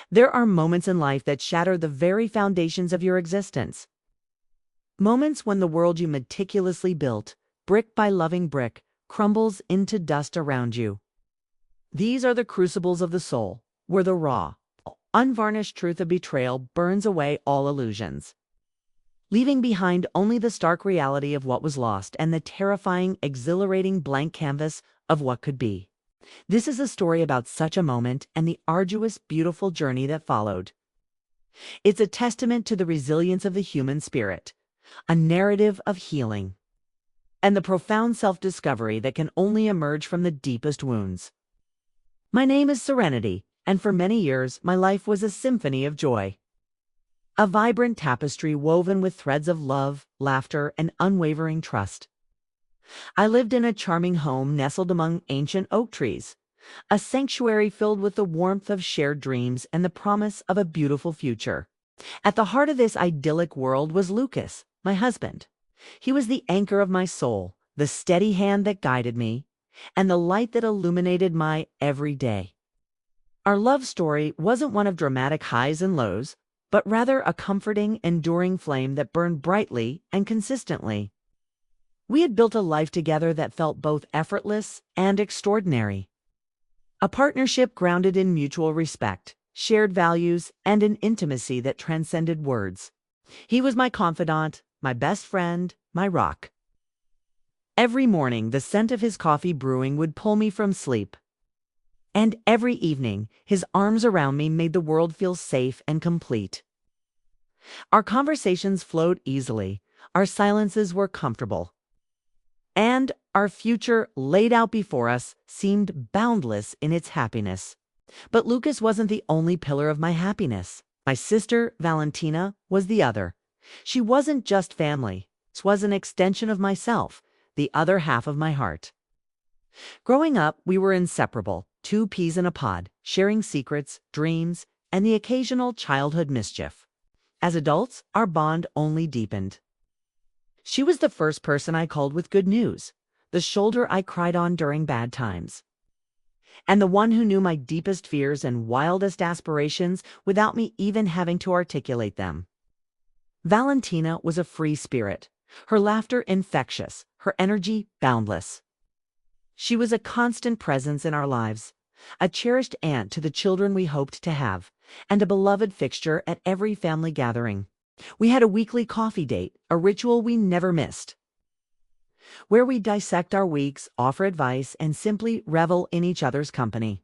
There are moments in life that shatter the very foundations of your existence. Moments when the world you meticulously built, brick by loving brick, crumbles into dust around you. These are the crucibles of the soul, where the raw, unvarnished truth of betrayal burns away all illusions, leaving behind only the stark reality of what was lost and the terrifying, exhilarating blank canvas of what could be. This is a story about such a moment and the arduous, beautiful journey that followed. It's a testament to the resilience of the human spirit, a narrative of healing, and the profound self-discovery that can only emerge from the deepest wounds. My name is Serenity, and for many years my life was a symphony of joy. A vibrant tapestry woven with threads of love, laughter, and unwavering trust. I lived in a charming home nestled among ancient oak trees, a sanctuary filled with the warmth of shared dreams and the promise of a beautiful future. At the heart of this idyllic world was Lucas, my husband. He was the anchor of my soul, the steady hand that guided me, and the light that illuminated my every day. Our love story wasn't one of dramatic highs and lows, but rather a comforting, enduring flame that burned brightly and consistently. We had built a life together that felt both effortless and extraordinary. A partnership grounded in mutual respect, shared values, and an intimacy that transcended words. He was my confidant, my best friend, my rock. Every morning, the scent of his coffee brewing would pull me from sleep. And every evening, his arms around me made the world feel safe and complete. Our conversations flowed easily, our silences were comfortable, and our future laid out before us seemed boundless in its happiness. But Lucas wasn't the only pillar of my happiness. My sister, Valentina, was the other. She wasn't just family. She was an extension of myself, the other half of my heart. Growing up, we were inseparable, two peas in a pod, sharing secrets, dreams, and the occasional childhood mischief. As adults, our bond only deepened. She was the first person I called with good news, the shoulder I cried on during bad times, and the one who knew my deepest fears and wildest aspirations without me even having to articulate them. Valentina was a free spirit, her laughter infectious, her energy boundless. She was a constant presence in our lives, a cherished aunt to the children we hoped to have, and a beloved fixture at every family gathering. We had a weekly coffee date, a ritual we never missed, where we dissect our weeks, offer advice, and simply revel in each other's company.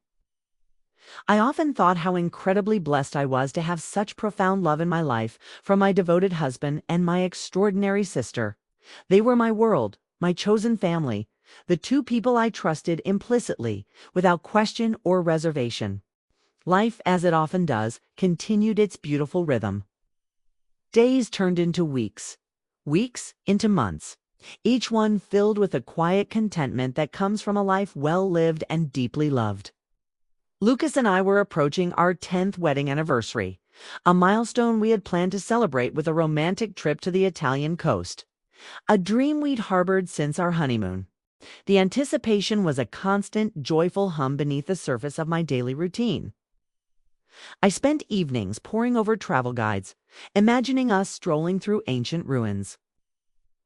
I often thought how incredibly blessed I was to have such profound love in my life from my devoted husband and my extraordinary sister. They were my world, my chosen family, the two people I trusted implicitly, without question or reservation. Life, as it often does, continued its beautiful rhythm. Days turned into weeks, weeks into months, each one filled with a quiet contentment that comes from a life well lived and deeply loved. Lucas and I were approaching our 10th wedding anniversary, a milestone we had planned to celebrate with a romantic trip to the Italian coast, a dream we'd harbored since our honeymoon. The anticipation was a constant, joyful hum beneath the surface of my daily routine. I spent evenings poring over travel guides, imagining us strolling through ancient ruins,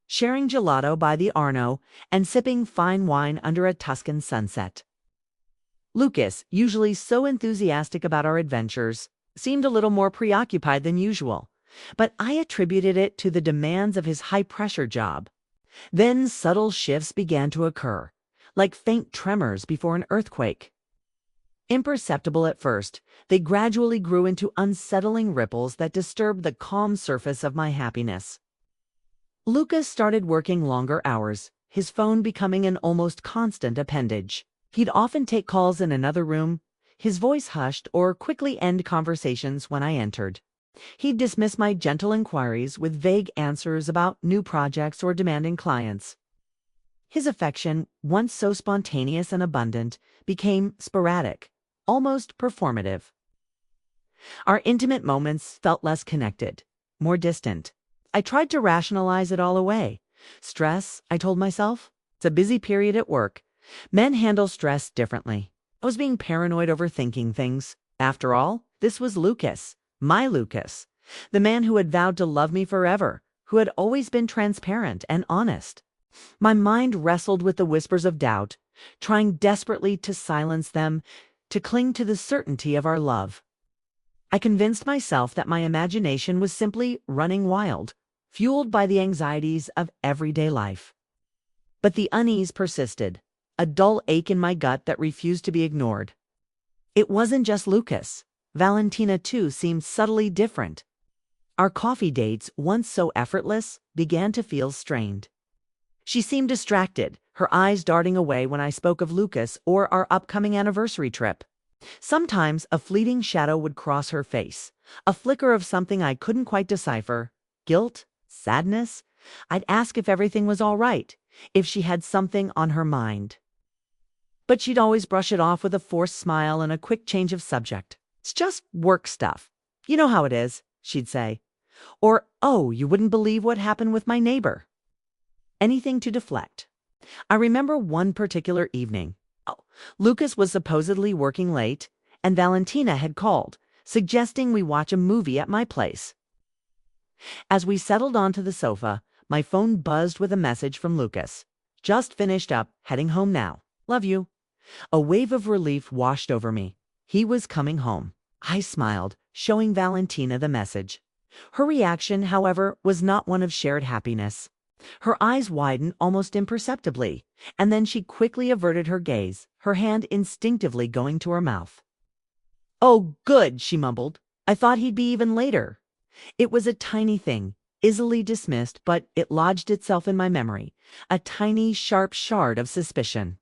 sharing gelato by the Arno, and sipping fine wine under a Tuscan sunset. Lucas, usually so enthusiastic about our adventures, seemed a little more preoccupied than usual, but I attributed it to the demands of his high-pressure job. Then subtle shifts began to occur, like faint tremors before an earthquake. Imperceptible at first, they gradually grew into unsettling ripples that disturbed the calm surface of my happiness. Lucas started working longer hours, his phone becoming an almost constant appendage. He'd often take calls in another room, his voice hushed, or quickly end conversations when I entered. He'd dismiss my gentle inquiries with vague answers about new projects or demanding clients. His affection, once so spontaneous and abundant, became sporadic, almost performative. Our intimate moments felt less connected, more distant. I tried to rationalize it all away. Stress, I told myself. It's a busy period at work. Men handle stress differently. I was being paranoid, overthinking things. After all, This was Lucas, my Lucas, the man who had vowed to love me forever, who had always been transparent and honest. My mind wrestled with the whispers of doubt, trying desperately to silence them, to cling to the certainty of our love. I convinced myself that my imagination was simply running wild, fueled by the anxieties of everyday life. But the unease persisted, a dull ache in my gut that refused to be ignored. It wasn't just Lucas. Valentina, too, seemed subtly different. Our coffee dates, once so effortless, began to feel strained. She seemed distracted, her eyes darting away when I spoke of Lucas or our upcoming anniversary trip. Sometimes a fleeting shadow would cross her face, a flicker of something I couldn't quite decipher. Guilt? Sadness? I'd ask if everything was all right, if she had something on her mind. But she'd always brush it off with a forced smile and a quick change of subject. It's just work stuff. You know how it is, she'd say. Or, oh, you wouldn't believe what happened with my neighbor. Anything to deflect. I remember one particular evening. Lucas was supposedly working late, and Valentina had called, suggesting we watch a movie at my place. As we settled onto the sofa, my phone buzzed with a message from Lucas. Just finished up, heading home now. Love you. A wave of relief washed over me. He was coming home. I smiled, showing Valentina the message. Her reaction, however, was not one of shared happiness. Her eyes widened almost imperceptibly, and then she quickly averted her gaze, her hand instinctively going to her mouth. "Oh, good," she mumbled. "I thought he'd be even later." It was a tiny thing, easily dismissed, but it lodged itself in my memory, a tiny, sharp shard of suspicion.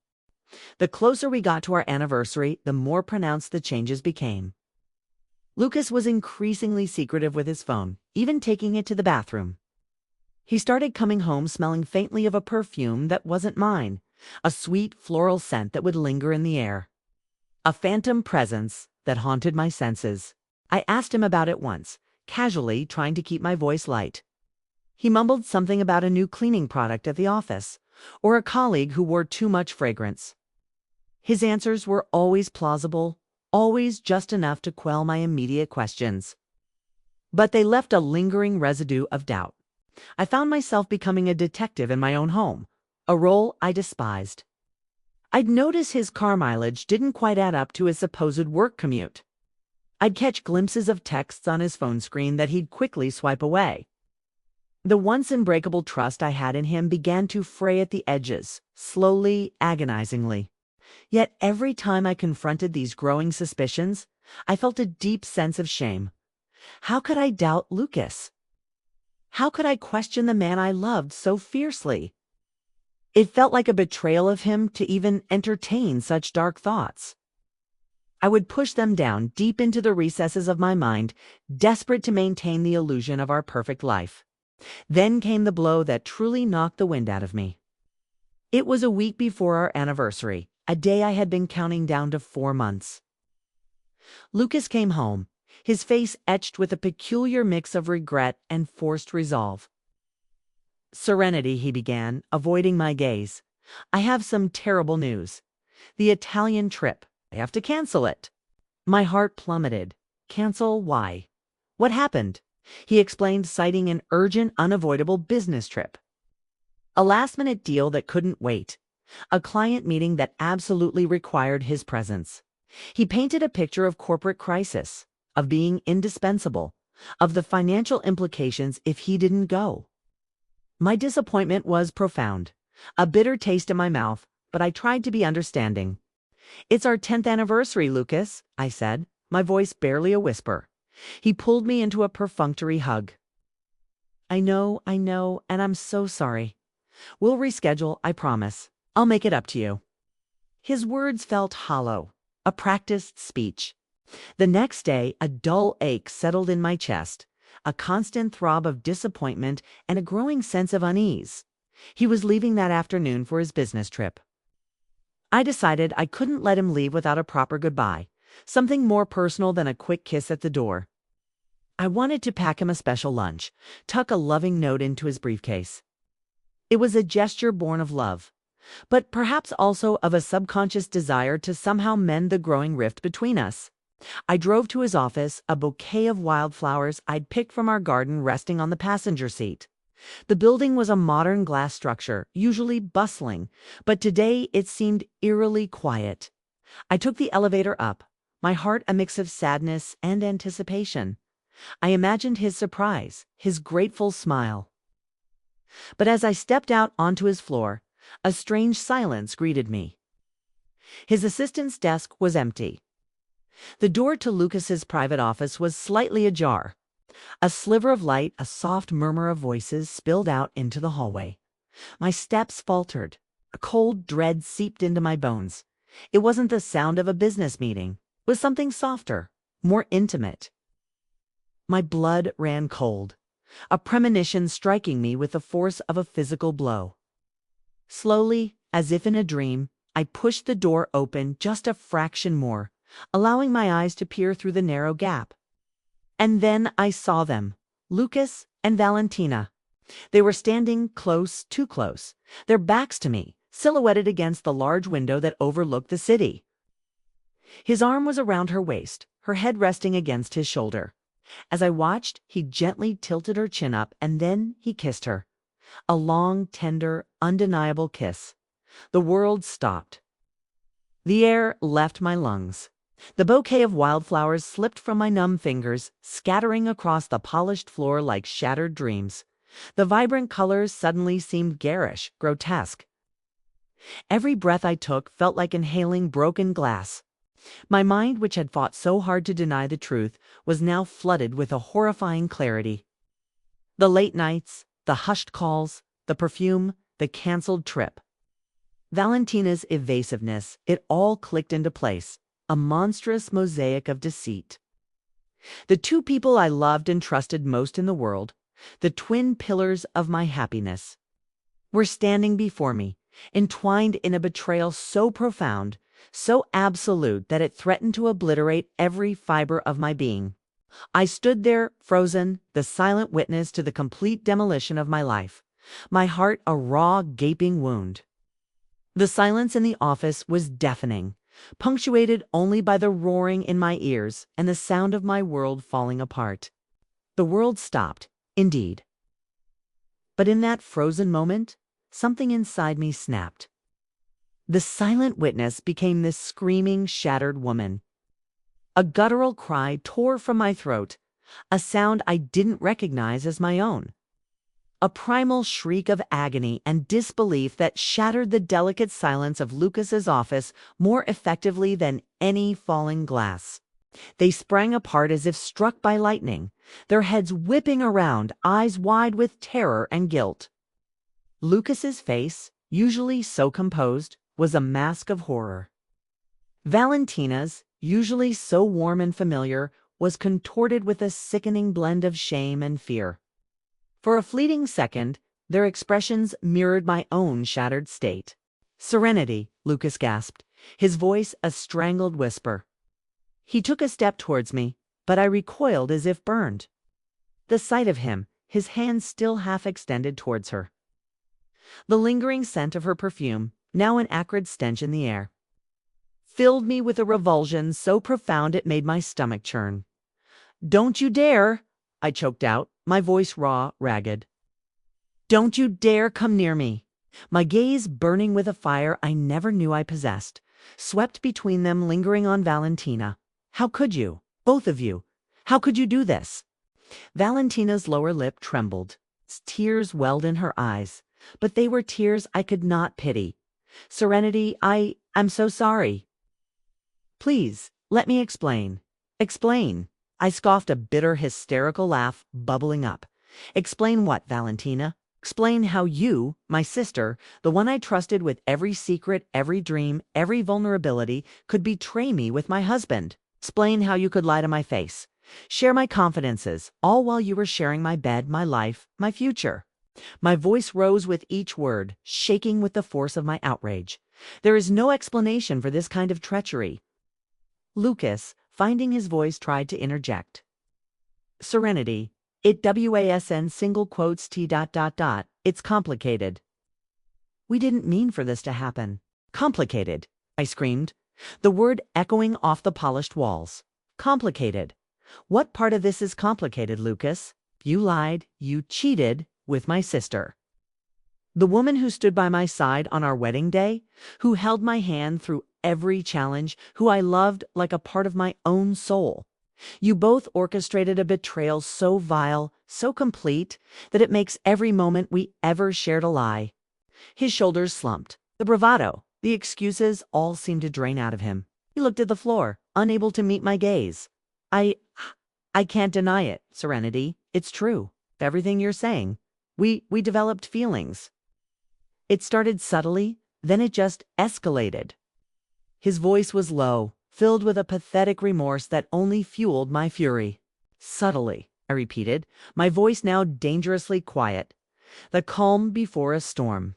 The closer we got to our anniversary, the more pronounced the changes became. Lucas was increasingly secretive with his phone, even taking it to the bathroom. He started coming home smelling faintly of a perfume that wasn't mine, a sweet floral scent that would linger in the air. A phantom presence that haunted my senses. I asked him about it once, casually trying to keep my voice light. He mumbled something about a new cleaning product at the office, or a colleague who wore too much fragrance. His answers were always plausible, always just enough to quell my immediate questions. But they left a lingering residue of doubt. I found myself becoming a detective in my own home, a role I despised. I'd notice his car mileage didn't quite add up to his supposed work commute. I'd catch glimpses of texts on his phone screen that he'd quickly swipe away. The once unbreakable trust I had in him began to fray at the edges, slowly, agonizingly. Yet every time I confronted these growing suspicions, I felt a deep sense of shame. How could I doubt Lucas? How could I question the man I loved so fiercely? It felt like a betrayal of him to even entertain such dark thoughts. I would push them down deep into the recesses of my mind, desperate to maintain the illusion of our perfect life. Then came the blow that truly knocked the wind out of me. It was a week before our anniversary, a day I had been counting down to 4 months. Lucas came home, his face etched with a peculiar mix of regret and forced resolve. "Serenity," he began, avoiding my gaze. "I have some terrible news. The Italian trip. I have to cancel it." My heart plummeted. Cancel? Why? What happened? He explained, citing an urgent, unavoidable business trip. A last-minute deal that couldn't wait. A client meeting that absolutely required his presence. He painted a picture of corporate crisis, of being indispensable, of the financial implications if he didn't go. My disappointment was profound, a bitter taste in my mouth, but I tried to be understanding. "It's our 10th anniversary, Lucas," I said, my voice barely a whisper. He pulled me into a perfunctory hug. I know, and I'm so sorry. We'll reschedule, I promise. I'll make it up to you." His words felt hollow, a practiced speech. The next day, a dull ache settled in my chest, a constant throb of disappointment and a growing sense of unease. He was leaving that afternoon for his business trip. I decided I couldn't let him leave without a proper goodbye, something more personal than a quick kiss at the door. I wanted to pack him a special lunch, tuck a loving note into his briefcase. It was a gesture born of love, but perhaps also of a subconscious desire to somehow mend the growing rift between us. I drove to his office, a bouquet of wildflowers I'd picked from our garden resting on the passenger seat. The building was a modern glass structure, usually bustling, but today it seemed eerily quiet. I took the elevator up, my heart a mix of sadness and anticipation. I imagined his surprise, his grateful smile. But as I stepped out onto his floor, a strange silence greeted me. His assistant's desk was empty. The door to Lucas's private office was slightly ajar. A sliver of light, a soft murmur of voices spilled out into the hallway. My steps faltered. A cold dread seeped into my bones. It wasn't the sound of a business meeting. It was something softer, more intimate. My blood ran cold, a premonition striking me with the force of a physical blow. Slowly, as if in a dream, I pushed the door open just a fraction more, allowing my eyes to peer through the narrow gap. And then I saw them, Lucas and Valentina. They were standing close, too close, their backs to me, silhouetted against the large window that overlooked the city. His arm was around her waist, her head resting against his shoulder. As I watched, he gently tilted her chin up, and then he kissed her. A long, tender, undeniable kiss. The world stopped. The air left my lungs. The bouquet of wildflowers slipped from my numb fingers, scattering across the polished floor like shattered dreams. The vibrant colors suddenly seemed garish, grotesque. Every breath I took felt like inhaling broken glass. My mind, which had fought so hard to deny the truth, was now flooded with a horrifying clarity. The late nights, the hushed calls, the perfume, the canceled trip. Valentina's evasiveness, it all clicked into place, a monstrous mosaic of deceit. The two people I loved and trusted most in the world, the twin pillars of my happiness, were standing before me, entwined in a betrayal so profound, so absolute that it threatened to obliterate every fiber of my being. I stood there, frozen, the silent witness to the complete demolition of my life, my heart a raw, gaping wound. The silence in the office was deafening, punctuated only by the roaring in my ears and the sound of my world falling apart. The world stopped, indeed. But in that frozen moment, something inside me snapped. The silent witness became this screaming, shattered woman. A guttural cry tore from my throat, a sound I didn't recognize as my own. A primal shriek of agony and disbelief that shattered the delicate silence of Lucas's office more effectively than any falling glass. They sprang apart as if struck by lightning, their heads whipping around, eyes wide with terror and guilt. Lucas's face, usually so composed, was a mask of horror. Valentina's, usually so warm and familiar, was contorted with a sickening blend of shame and fear. For a fleeting second, their expressions mirrored my own shattered state. "Serenity," Lucas gasped, his voice a strangled whisper. He took a step towards me, but I recoiled as if burned. The sight of him, his hand still half extended towards her. The lingering scent of her perfume, now an acrid stench in the air, filled me with a revulsion so profound it made my stomach churn. "Don't you dare!" I choked out, my voice raw, ragged. "Don't you dare come near me!" My gaze, burning with a fire I never knew I possessed, swept between them, lingering on Valentina. "How could you? Both of you? How could you do this?" Valentina's lower lip trembled. Tears welled in her eyes, but they were tears I could not pity. "Serenity, I'm so sorry." "Please, let me explain." "Explain." I scoffed, a bitter, hysterical laugh bubbling up. "Explain what, Valentina? Explain how you, my sister, the one I trusted with every secret, every dream, every vulnerability, could betray me with my husband. Explain how you could lie to my face, share my confidences, all while you were sharing my bed, my life, my future." My voice rose with each word, shaking with the force of my outrage. "There is no explanation for this kind of treachery." Lucas, finding his voice, tried to interject. "Serenity, WASN single quotes T. It's complicated." "We didn't mean for this to happen." "Complicated," I screamed, the word echoing off the polished walls. Complicated. What part of this is complicated, Lucas? You lied, you cheated with my sister. The woman who stood by my side on our wedding day, who held my hand through every challenge, who I loved like a part of my own soul. You both orchestrated a betrayal so vile, so complete, that it makes every moment we ever shared a lie. His shoulders slumped. The bravado, the excuses all seemed to drain out of him. He looked at the floor, unable to meet my gaze. I can't deny it, Serenity. It's true. Everything you're saying. We developed feelings. It started subtly, then it just escalated. His voice was low, filled with a pathetic remorse that only fueled my fury. Subtly, I repeated, my voice now dangerously quiet. The calm before a storm.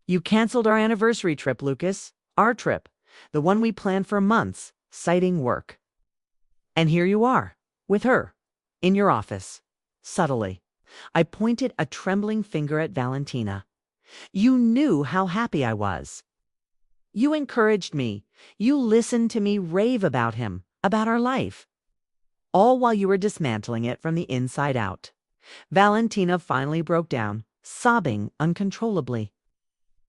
You canceled our anniversary trip, Lucas. Our trip. The one we planned for months, citing work. And here you are, with her, in your office. Subtly, I pointed a trembling finger at Valentina. You knew how happy I was. You encouraged me. You listened to me rave about him, about our life. All while you were dismantling it from the inside out. Valentina finally broke down, sobbing uncontrollably.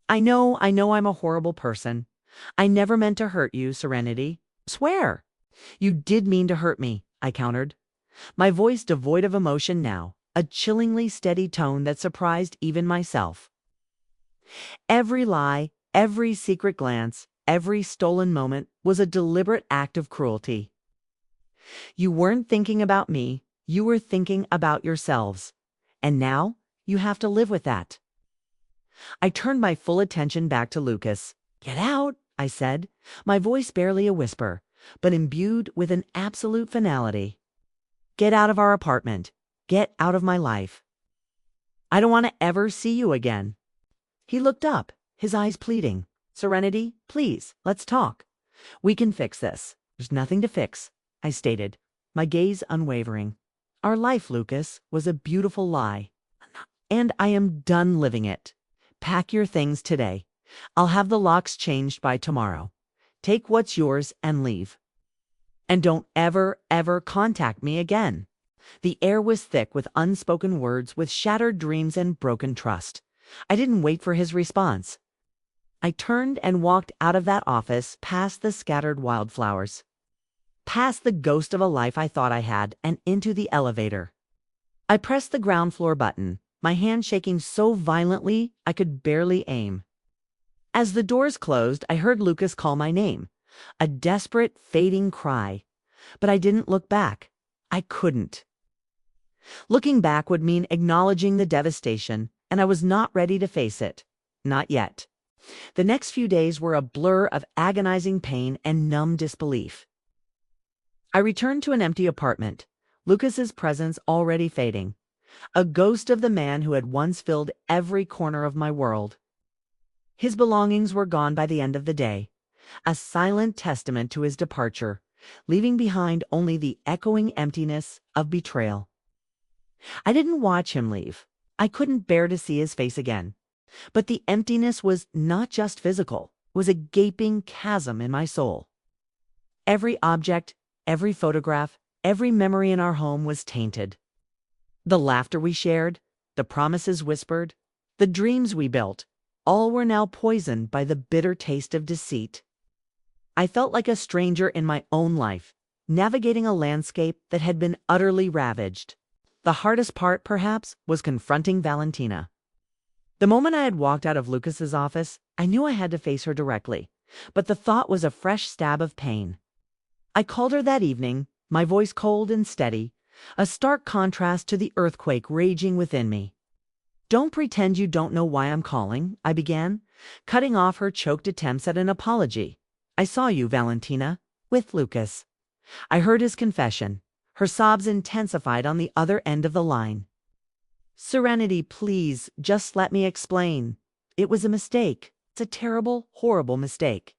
I know I'm a horrible person. I never meant to hurt you, Serenity. Swear. You did mean to hurt me, I countered. My voice devoid of emotion now, a chillingly steady tone that surprised even myself. Every lie, every secret glance, every stolen moment was a deliberate act of cruelty. You weren't thinking about me, you were thinking about yourselves. And now, you have to live with that. I turned my full attention back to Lucas. Get out, I said, my voice barely a whisper, but imbued with an absolute finality. Get out of our apartment. Get out of my life. I don't want to ever see you again. He looked up, his eyes pleading. Serenity, please, let's talk. We can fix this. There's nothing to fix, I stated, my gaze unwavering. Our life, Lucas, was a beautiful lie. And I am done living it. Pack your things today. I'll have the locks changed by tomorrow. Take what's yours and leave. And don't ever contact me again. The air was thick with unspoken words, with shattered dreams and broken trust. I didn't wait for his response. I turned and walked out of that office, past the scattered wildflowers, past the ghost of a life I thought I had, and into the elevator. I pressed the ground floor button, my hand shaking so violently I could barely aim. As the doors closed, I heard Lucas call my name, a desperate, fading cry. But I didn't look back. I couldn't. Looking back would mean acknowledging the devastation, and I was not ready to face it. Not yet. The next few days were a blur of agonizing pain and numb disbelief. I returned to an empty apartment, Lucas's presence already fading, a ghost of the man who had once filled every corner of my world. His belongings were gone by the end of the day, a silent testament to his departure, leaving behind only the echoing emptiness of betrayal. I didn't watch him leave. I couldn't bear to see his face again. But the emptiness was not just physical, it was a gaping chasm in my soul. Every object, every photograph, every memory in our home was tainted. The laughter we shared, the promises whispered, the dreams we built, all were now poisoned by the bitter taste of deceit. I felt like a stranger in my own life, navigating a landscape that had been utterly ravaged. The hardest part, perhaps, was confronting Valentina. The moment I had walked out of Lucas's office, I knew I had to face her directly, but the thought was a fresh stab of pain. I called her that evening, my voice cold and steady, a stark contrast to the earthquake raging within me. Don't pretend you don't know why I'm calling, I began, cutting off her choked attempts at an apology. I saw you, Valentina, with Lucas. I heard his confession. Her sobs intensified on the other end of the line. Serenity, please, just let me explain. It was a mistake. It's a terrible, horrible mistake.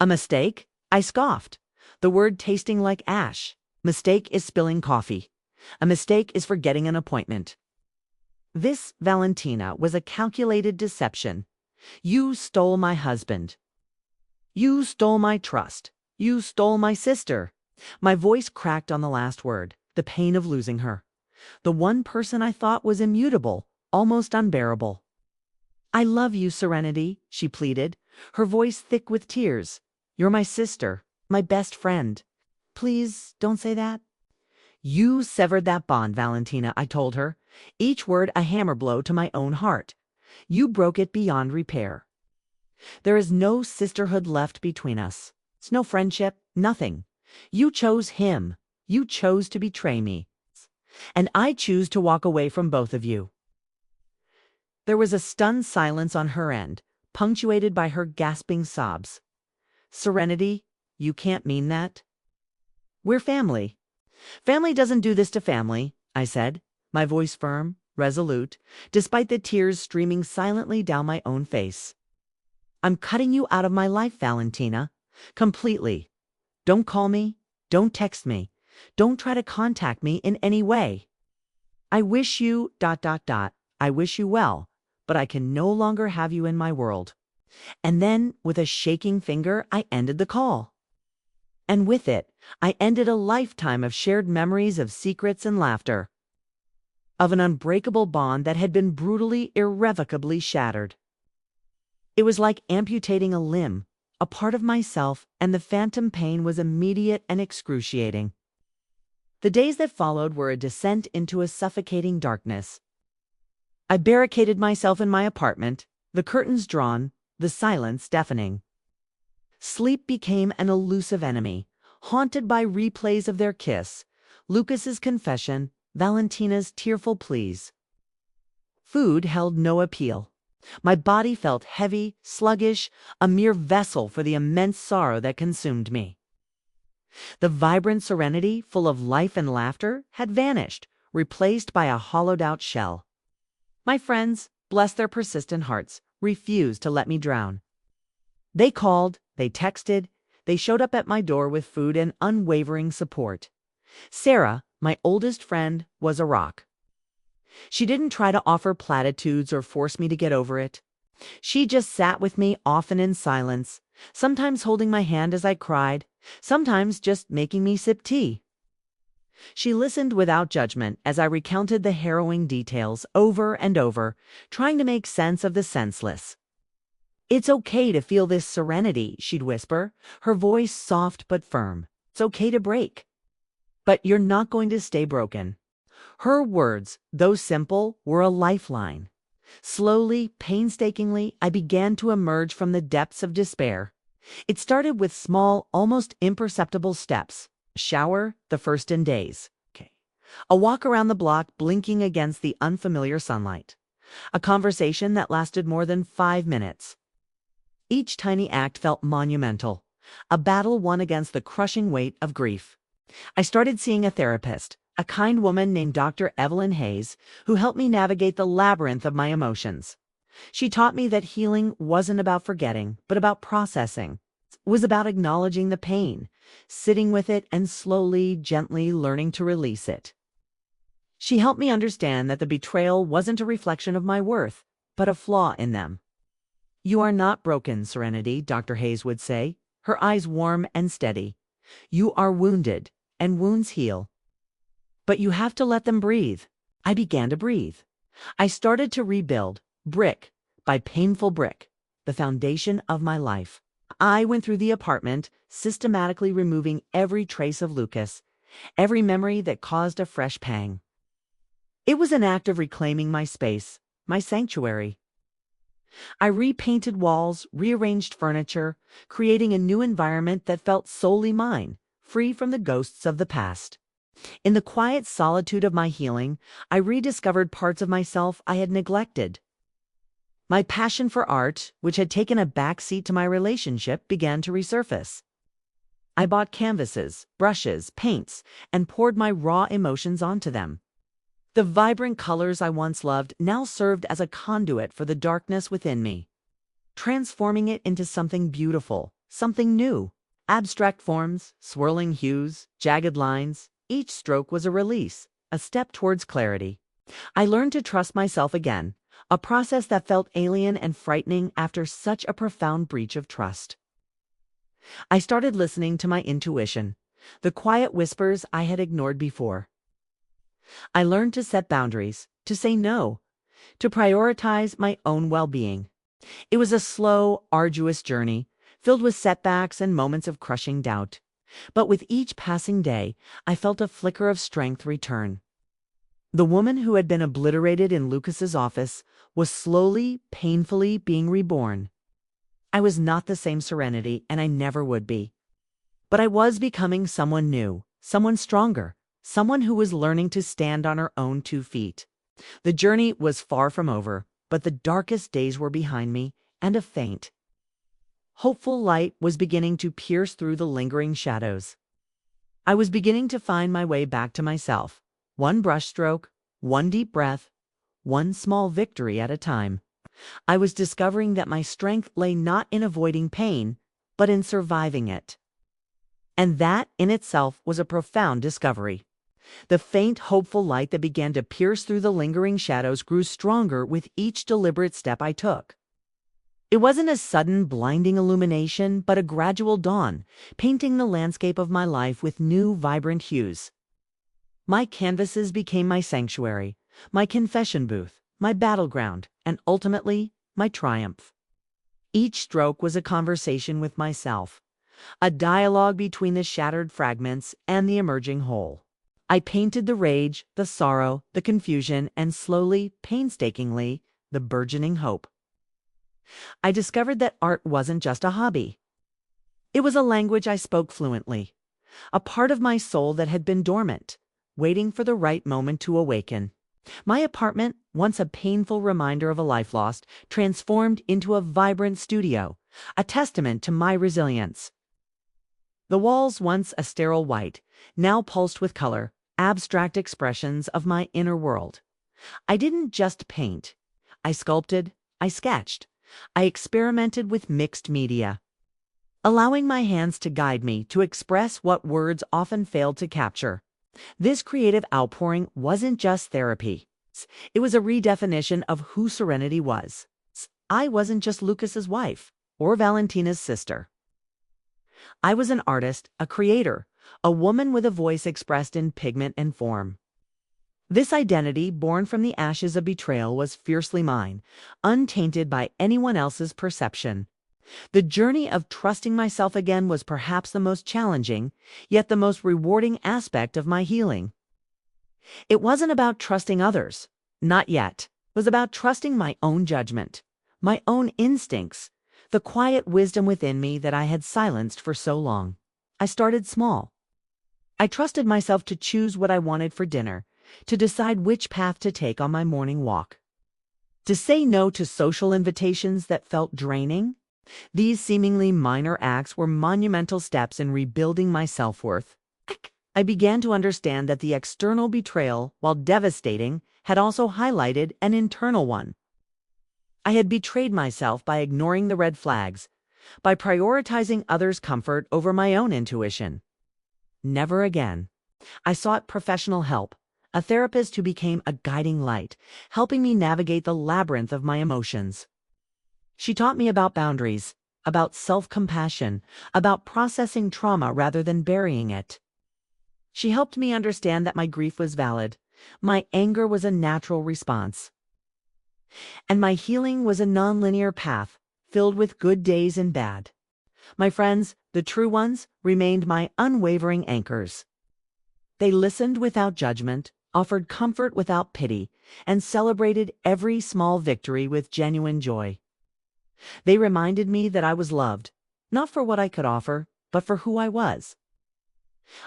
A mistake? I scoffed, the word tasting like ash. Mistake is spilling coffee. A mistake is forgetting an appointment. This, Valentina, was a calculated deception. You stole my husband. You stole my trust. You stole my sister. My voice cracked on the last word, the pain of losing her. The one person I thought was immutable, almost unbearable. "I love you, Serenity," she pleaded, her voice thick with tears. "You're my sister, my best friend. Please don't say that." "You severed that bond, Valentina," I told her, each word a hammer blow to my own heart. "You broke it beyond repair. There is no sisterhood left between us. It's no friendship, nothing. You chose him. You chose to betray me. And I choose to walk away from both of you." There was a stunned silence on her end, punctuated by her gasping sobs. "Serenity, you can't mean that." "We're family." "Family doesn't do this to family," I said, my voice firm, resolute, despite the tears streaming silently down my own face. "I'm cutting you out of my life, Valentina. Completely. Don't call me. Don't text me. Don't try to contact me in any way. I wish you ... I wish you well, but I can no longer have you in my world." And then, with a shaking finger, I ended the call. And with it, I ended a lifetime of shared memories, of secrets and laughter, of an unbreakable bond that had been brutally, irrevocably shattered. It was like amputating a limb, a part of myself, and the phantom pain was immediate and excruciating. The days that followed were a descent into a suffocating darkness. I barricaded myself in my apartment, the curtains drawn, the silence deafening. Sleep became an elusive enemy, haunted by replays of their kiss, Lucas's confession, Valentina's tearful pleas. Food held no appeal. My body felt heavy, sluggish, a mere vessel for the immense sorrow that consumed me. The vibrant serenity, full of life and laughter, had vanished, replaced by a hollowed-out shell. My friends, bless their persistent hearts, refused to let me drown. They called, they texted, they showed up at my door with food and unwavering support. Sarah, my oldest friend, was a rock. She didn't try to offer platitudes or force me to get over it. She just sat with me, often in silence, sometimes holding my hand as I cried, sometimes just making me sip tea. She listened without judgment as I recounted the harrowing details over and over, trying to make sense of the senseless. "It's okay to feel this serenity," she'd whisper, her voice soft but firm. "It's okay to break. But you're not going to stay broken." Her words, though simple, were a lifeline. Slowly, painstakingly, I began to emerge from the depths of despair. It started with small, almost imperceptible steps. A shower, the first in days. A walk around the block, blinking against the unfamiliar sunlight. A conversation that lasted more than 5 minutes. Each tiny act felt monumental, a battle won against the crushing weight of grief. I started seeing a therapist, a kind woman named Dr. Evelyn Hayes, who helped me navigate the labyrinth of my emotions. She taught me that healing wasn't about forgetting, but about processing. It was about acknowledging the pain, sitting with it, and slowly, gently learning to release it. She helped me understand that the betrayal wasn't a reflection of my worth, but a flaw in them. "You are not broken, Serenity," Dr. Hayes would say, her eyes warm and steady. "You are wounded, and wounds heal. But you have to let them breathe." I began to breathe. I started to rebuild, brick by painful brick, the foundation of my life. I went through the apartment, systematically removing every trace of Lucas, every memory that caused a fresh pang. It was an act of reclaiming my space, my sanctuary. I repainted walls, rearranged furniture, creating a new environment that felt solely mine, free from the ghosts of the past. In the quiet solitude of my healing, I rediscovered parts of myself I had neglected. My passion for art, which had taken a back seat to my relationship, began to resurface. I bought canvases, brushes, paints, and poured my raw emotions onto them. The vibrant colors I once loved now served as a conduit for the darkness within me, transforming it into something beautiful, something new. Abstract forms, swirling hues, jagged lines, each stroke was a release, a step towards clarity. I learned to trust myself again, a process that felt alien and frightening after such a profound breach of trust. I started listening to my intuition, the quiet whispers I had ignored before. I learned to set boundaries, to say no, to prioritize my own well-being. It was a slow, arduous journey, filled with setbacks and moments of crushing doubt. But with each passing day, I felt a flicker of strength return. The woman who had been obliterated in Lucas's office was slowly, painfully being reborn. I was not the same Serenity, and I never would be. But I was becoming someone new, someone stronger, someone who was learning to stand on her own 2 feet. The journey was far from over, but the darkest days were behind me, and a faint, hopeful light was beginning to pierce through the lingering shadows. I was beginning to find my way back to myself, one brushstroke, one deep breath, one small victory at a time. I was discovering that my strength lay not in avoiding pain, but in surviving it. And that in itself was a profound discovery. The faint, hopeful light that began to pierce through the lingering shadows grew stronger with each deliberate step I took. It wasn't a sudden, blinding illumination, but a gradual dawn, painting the landscape of my life with new, vibrant hues. My canvases became my sanctuary, my confession booth, my battleground, and ultimately, my triumph. Each stroke was a conversation with myself, a dialogue between the shattered fragments and the emerging whole. I painted the rage, the sorrow, the confusion, and slowly, painstakingly, the burgeoning hope. I discovered that art wasn't just a hobby. It was a language I spoke fluently, a part of my soul that had been dormant, waiting for the right moment to awaken. My apartment, once a painful reminder of a life lost, transformed into a vibrant studio, a testament to my resilience. The walls, once a sterile white, now pulsed with color, abstract expressions of my inner world. I didn't just paint. I sculpted, I sketched, I experimented with mixed media, allowing my hands to guide me to express what words often failed to capture. This creative outpouring wasn't just therapy. It was a redefinition of who Serenity was. I wasn't just Lucas's wife or Valentina's sister. I was an artist, a creator, a woman with a voice expressed in pigment and form. This identity, born from the ashes of betrayal, was fiercely mine, untainted by anyone else's perception. The journey of trusting myself again was perhaps the most challenging, yet the most rewarding aspect of my healing. It wasn't about trusting others. Not yet. It was about trusting my own judgment, my own instincts, the quiet wisdom within me that I had silenced for so long. I started small. I trusted myself to choose what I wanted for dinner, to decide which path to take on my morning walk, to say no to social invitations that felt draining. These seemingly minor acts were monumental steps in rebuilding my self-worth. I began to understand that the external betrayal, while devastating, had also highlighted an internal one. I had betrayed myself by ignoring the red flags, by prioritizing others' comfort over my own intuition. Never again. I sought professional help, a therapist who became a guiding light, helping me navigate the labyrinth of my emotions. She taught me about boundaries, about self-compassion, about processing trauma rather than burying it. She helped me understand that my grief was valid, my anger was a natural response, and my healing was a nonlinear path, filled with good days and bad. My friends, the true ones, remained my unwavering anchors. They listened without judgment, offered comfort without pity, and celebrated every small victory with genuine joy. They reminded me that I was loved, not for what I could offer, but for who I was.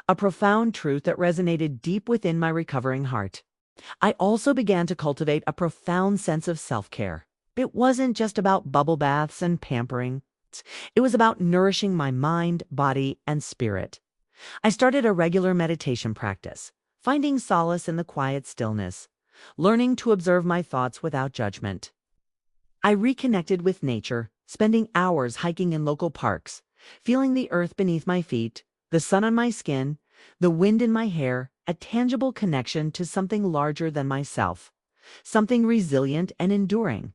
A profound truth that resonated deep within my recovering heart. I also began to cultivate a profound sense of self-care. It wasn't just about bubble baths and pampering. It was about nourishing my mind, body, and spirit. I started a regular meditation practice, finding solace in the quiet stillness, learning to observe my thoughts without judgment. I reconnected with nature, spending hours hiking in local parks, feeling the earth beneath my feet, the sun on my skin, the wind in my hair, a tangible connection to something larger than myself, something resilient and enduring.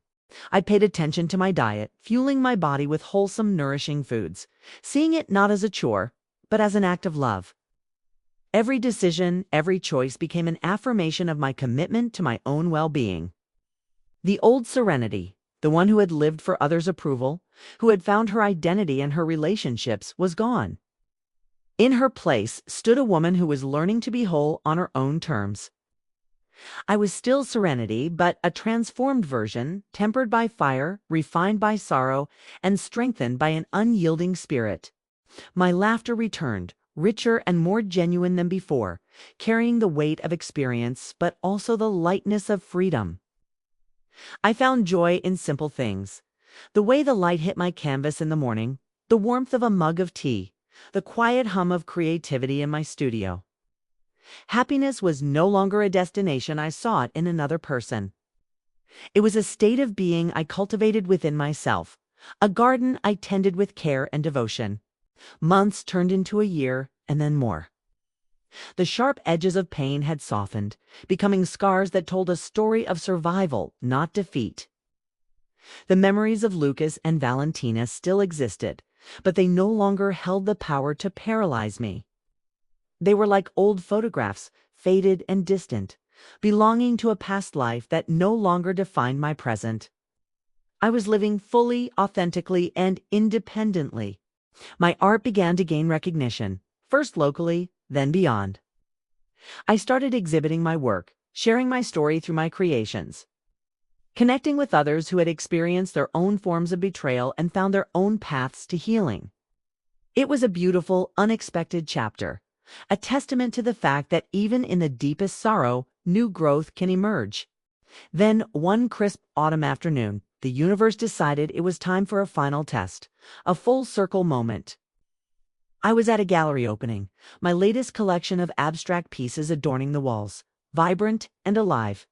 I paid attention to my diet, fueling my body with wholesome, nourishing foods, seeing it not as a chore, but as an act of love. Every decision, every choice became an affirmation of my commitment to my own well-being. The old Serenity, the one who had lived for others' approval, who had found her identity in her relationships, was gone. In her place stood a woman who was learning to be whole on her own terms. I was still Serenity, but a transformed version, tempered by fire, refined by sorrow, and strengthened by an unyielding spirit. My laughter returned, richer and more genuine than before, carrying the weight of experience, but also the lightness of freedom. I found joy in simple things. The way the light hit my canvas in the morning, the warmth of a mug of tea, the quiet hum of creativity in my studio. Happiness was no longer a destination I sought in another person. It was a state of being I cultivated within myself, a garden I tended with care and devotion. Months turned into a year, and then more. The sharp edges of pain had softened, becoming scars that told a story of survival, not defeat. The memories of Lucas and Valentina still existed, but they no longer held the power to paralyze me. They were like old photographs, faded and distant, belonging to a past life that no longer defined my present. I was living fully, authentically, and independently. My art began to gain recognition, first locally, then beyond. I started exhibiting my work, sharing my story through my creations, connecting with others who had experienced their own forms of betrayal and found their own paths to healing. It was a beautiful, unexpected chapter, a testament to the fact that even in the deepest sorrow, new growth can emerge. Then, one crisp autumn afternoon, the universe decided it was time for a final test, a full-circle moment. I was at a gallery opening, my latest collection of abstract pieces adorning the walls, vibrant and alive.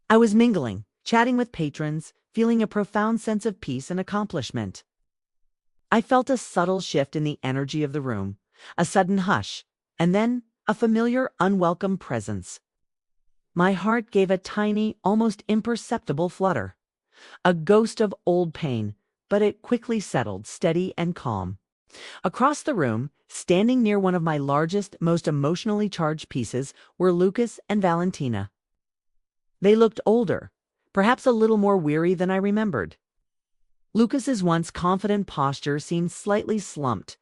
I was mingling, chatting with patrons, feeling a profound sense of peace and accomplishment. I felt a subtle shift in the energy of the room, a sudden hush, and then a familiar, unwelcome presence. My heart gave a tiny, almost imperceptible flutter, a ghost of old pain, but it quickly settled, steady and calm. Across the room, standing near one of my largest, most emotionally charged pieces, were Lucas and Valentina. They looked older, perhaps a little more weary than I remembered. Lucas's once confident posture seemed slightly slumped,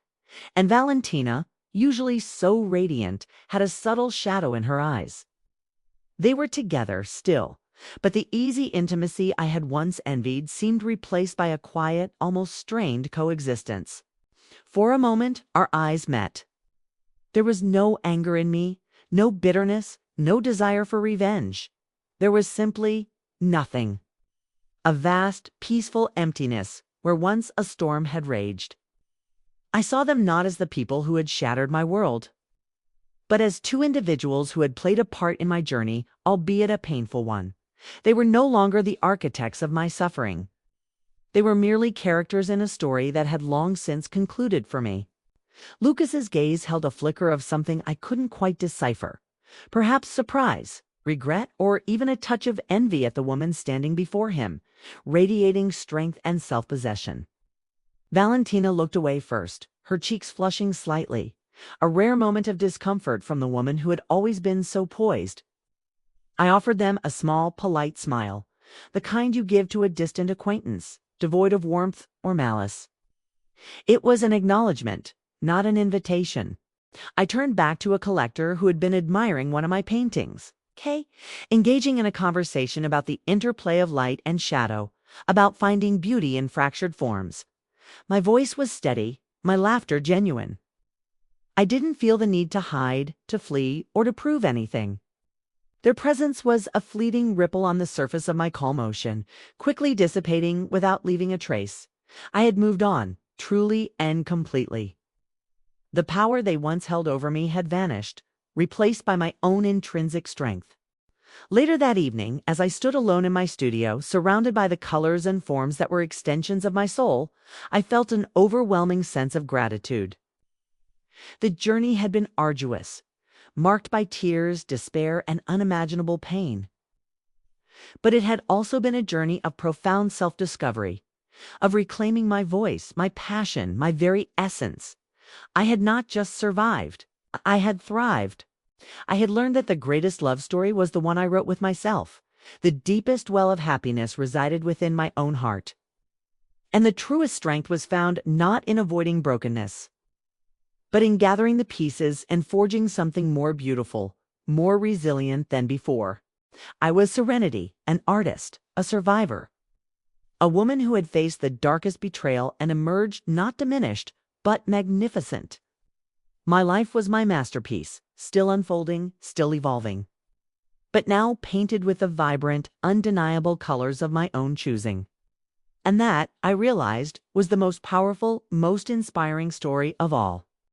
and Valentina, usually so radiant, had a subtle shadow in her eyes. They were together still, but the easy intimacy I had once envied seemed replaced by a quiet, almost strained coexistence. For a moment, our eyes met. There was no anger in me, no bitterness, no desire for revenge. There was simply nothing. A vast, peaceful emptiness where once a storm had raged. I saw them not as the people who had shattered my world, but as two individuals who had played a part in my journey, albeit a painful one. They were no longer the architects of my suffering. They were merely characters in a story that had long since concluded for me. Lucas's gaze held a flicker of something I couldn't quite decipher. Perhaps surprise, regret, or even a touch of envy at the woman standing before him, radiating strength and self-possession. Valentina looked away first, her cheeks flushing slightly, a rare moment of discomfort from the woman who had always been so poised. I offered them a small, polite smile, the kind you give to a distant acquaintance, devoid of warmth or malice. It was an acknowledgement, not an invitation. I turned back to a collector who had been admiring one of my paintings, engaging in a conversation about the interplay of light and shadow, about finding beauty in fractured forms. My voice was steady, my laughter genuine. I didn't feel the need to hide, to flee, or to prove anything. Their presence was a fleeting ripple on the surface of my calm ocean, quickly dissipating without leaving a trace. I had moved on, truly and completely. The power they once held over me had vanished, replaced by my own intrinsic strength. Later that evening, as I stood alone in my studio, surrounded by the colors and forms that were extensions of my soul, I felt an overwhelming sense of gratitude. The journey had been arduous, marked by tears, despair, and unimaginable pain. But it had also been a journey of profound self-discovery, of reclaiming my voice, my passion, my very essence. I had not just survived. I had thrived. I had learned that the greatest love story was the one I wrote with myself. The deepest well of happiness resided within my own heart. And the truest strength was found not in avoiding brokenness, but in gathering the pieces and forging something more beautiful, more resilient than before. I was Serenity, an artist, a survivor, a woman who had faced the darkest betrayal and emerged not diminished, but magnificent. My life was my masterpiece, still unfolding, still evolving, but now painted with the vibrant, undeniable colors of my own choosing. And that, I realized, was the most powerful, most inspiring story of all.